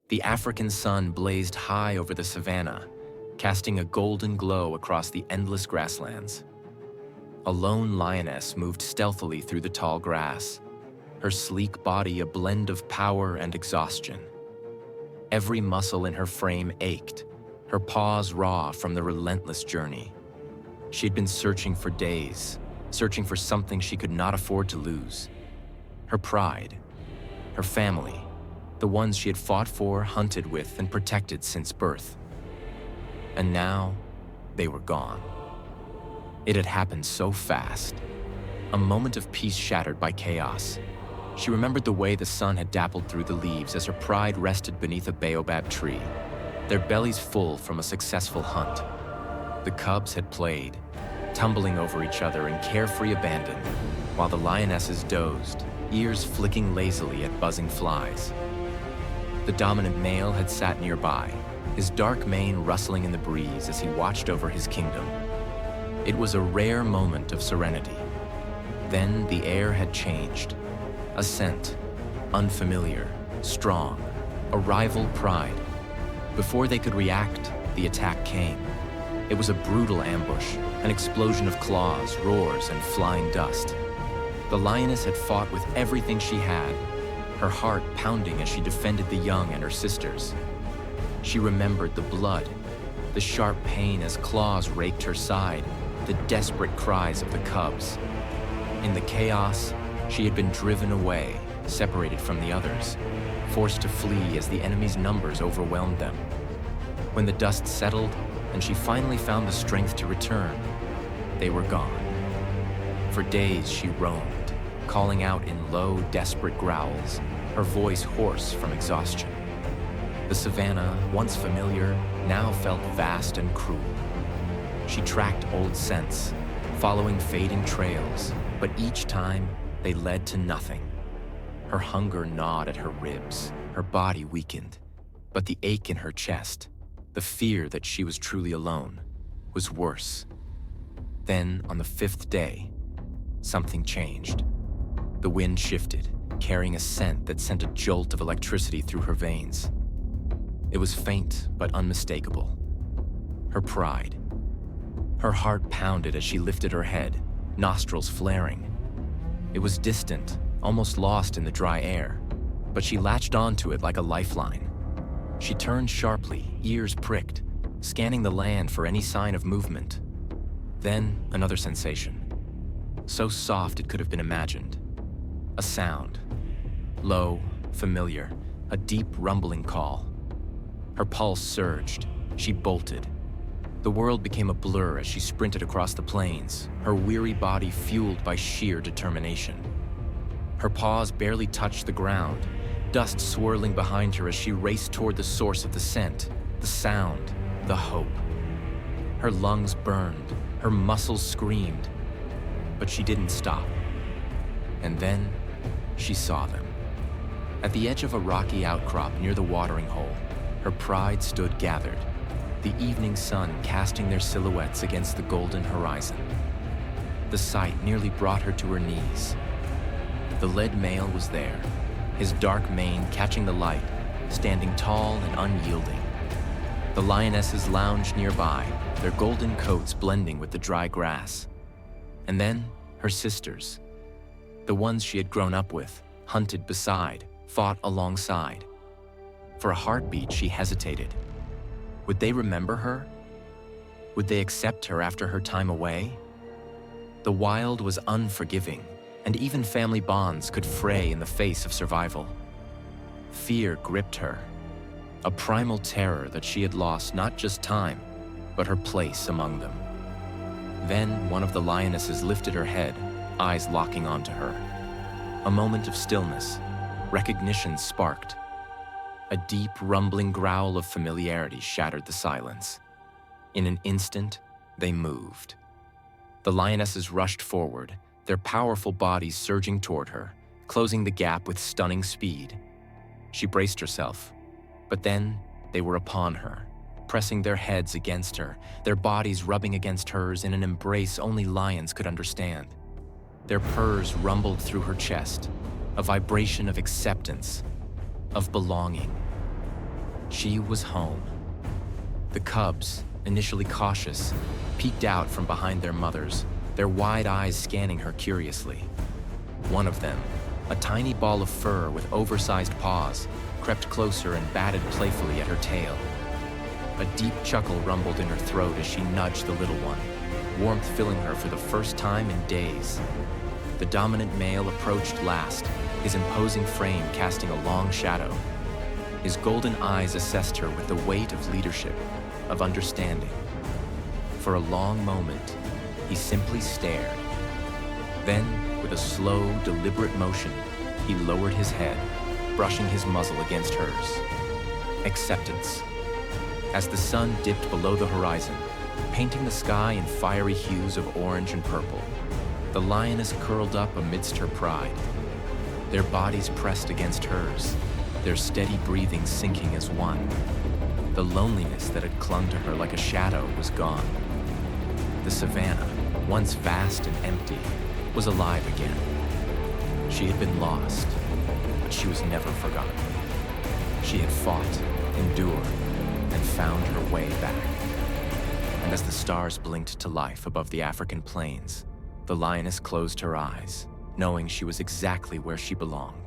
The African sun blazed high over the savanna, casting a golden glow across the endless grasslands. A lone lioness moved stealthily through the tall grass, her sleek body a blend of power and exhaustion. Every muscle in her frame ached, her paws raw from the relentless journey. She'd been searching for days, searching for something she could not afford to lose. Her pride, her family, the ones she had fought for, hunted with, and protected since birth. And now, they were gone. It had happened so fast. A moment of peace shattered by chaos. She remembered the way the sun had dappled through the leaves as her pride rested beneath a baobab tree, their bellies full from a successful hunt. The cubs had played, tumbling over each other in carefree abandon, while the lionesses dozed, ears flicking lazily at buzzing flies. The dominant male had sat nearby, his dark mane rustling in the breeze as he watched over his kingdom. It was a rare moment of serenity. Then the air had changed. A scent, unfamiliar, strong, a rival pride. Before they could react, the attack came. It was a brutal ambush, an explosion of claws, roars, and flying dust. The lioness had fought with everything she had, her heart pounding as she defended the young and her sisters. She remembered the blood, the sharp pain as claws raked her side, the desperate cries of the cubs. In the chaos, she had been driven away, separated from the others, forced to flee as the enemy's numbers overwhelmed them. When the dust settled and she finally found the strength to return, they were gone. For days she roamed, calling out in low, desperate growls, her voice hoarse from exhaustion. The savanna, once familiar, now felt vast and cruel. She tracked old scents, following fading trails, but each time they led to nothing. Her hunger gnawed at her ribs, her body weakened, but the ache in her chest, the fear that she was truly alone, was worse. Then, on the fifth day, something changed. The wind shifted, carrying a scent that sent a jolt of electricity through her veins. It was faint but unmistakable. Her pride. Her heart pounded as she lifted her head, nostrils flaring. It was distant, almost lost in the dry air, but she latched onto it like a lifeline. She turned sharply, ears pricked, scanning the land for any sign of movement. Then, another sensation. So soft it could have been imagined. A sound. Low, familiar, a deep rumbling call. Her pulse surged. She bolted. The world became a blur as she sprinted across the plains, her weary body fueled by sheer determination. Her paws barely touched the ground, dust swirling behind her as she raced toward the source of the scent, the sound, the hope. Her lungs burned, her muscles screamed, but she didn't stop. And then, she saw them. At the edge of a rocky outcrop near the watering hole, her pride stood gathered, the evening sun casting their silhouettes against the golden horizon. The sight nearly brought her to her knees. The led male was there, his dark mane catching the light, standing tall and unyielding. The lionesses lounged nearby, their golden coats blending with the dry grass. And then, her sisters, the ones she had grown up with, hunted beside, fought alongside. For a heartbeat, she hesitated. Would they remember her? Would they accept her after her time away? The wild was unforgiving, and even family bonds could fray in the face of survival. Fear gripped her, a primal terror that she had lost not just time, but her place among them. Then one of the lionesses lifted her head, eyes locking onto her. A moment of stillness, recognition sparked. A deep, rumbling growl of familiarity shattered the silence. In an instant, they moved. The lionesses rushed forward, their powerful bodies surging toward her, closing the gap with stunning speed. She braced herself, but then they were upon her, pressing their heads against her, their bodies rubbing against hers in an embrace only lions could understand. Their purrs rumbled through her chest, a vibration of acceptance, of belonging. She was home. The cubs, initially cautious, peeked out from behind their mothers, their wide eyes scanning her curiously. One of them, a tiny ball of fur with oversized paws, crept closer and batted playfully at her tail. A deep chuckle rumbled in her throat as she nudged the little one, warmth filling her for the first time in days. The dominant male approached last, his imposing frame casting a long shadow. His golden eyes assessed her with the weight of leadership, of understanding. For a long moment, he simply stared. Then, with a slow, deliberate motion, he lowered his head, brushing his muzzle against hers. Acceptance. As the sun dipped below the horizon, painting the sky in fiery hues of orange and purple, the lioness curled up amidst her pride. Their bodies pressed against hers, their steady breathing sinking as one. The loneliness that had clung to her like a shadow was gone. The savanna, once vast and empty, was alive again. She had been lost, but she was never forgotten. She had fought, endured, and found her way back. And as the stars blinked to life above the African plains, the lioness closed her eyes, knowing she was exactly where she belonged.